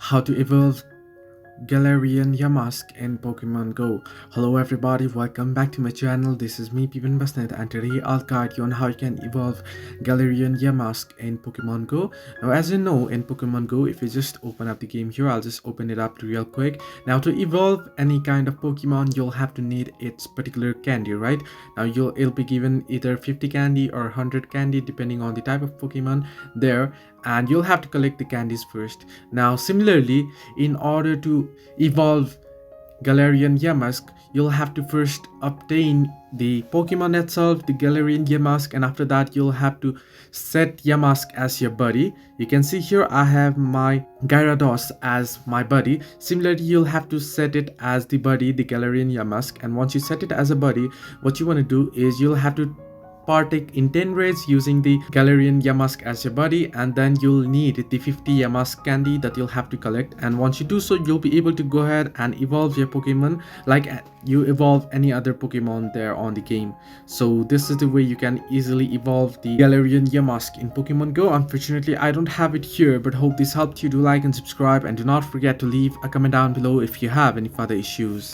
How to evolve Galarian Yamask in Pokemon Go. Hello everybody, welcome back to my channel. This is me Pipan Basnet, and today I'll guide you on how you can evolve Galarian Yamask in Pokemon Go. Now as you know, in Pokemon Go, if you just open up the game here, I'll just open it up real quick. Now to evolve any kind of Pokemon, you'll have to need its particular candy, right? Now it'll be given either 50 candy or 100 candy depending on the type of Pokemon there, and you'll have to collect the candies first. Now similarly, in order to evolve Galarian Yamask, you'll have to first obtain the Pokemon itself, the Galarian Yamask, and after that you'll have to set Yamask as your buddy. You can see here I have my Gyarados as my buddy. Similarly, you'll have to set it as the buddy, the Galarian Yamask, and once you set it as a buddy, what you want to do is you'll have to partake in 10 raids using the Galarian Yamask as your buddy, and then you'll need the 50 Yamask candy that you'll have to collect. And once you do so, you'll be able to go ahead and evolve your Pokemon like you evolve any other Pokemon there on the game. So this is the way you can easily evolve the Galarian Yamask in Pokemon Go. Unfortunately, I don't have it here, but hope this helped you. Do like and subscribe, and do not forget to leave a comment down below if you have any further issues.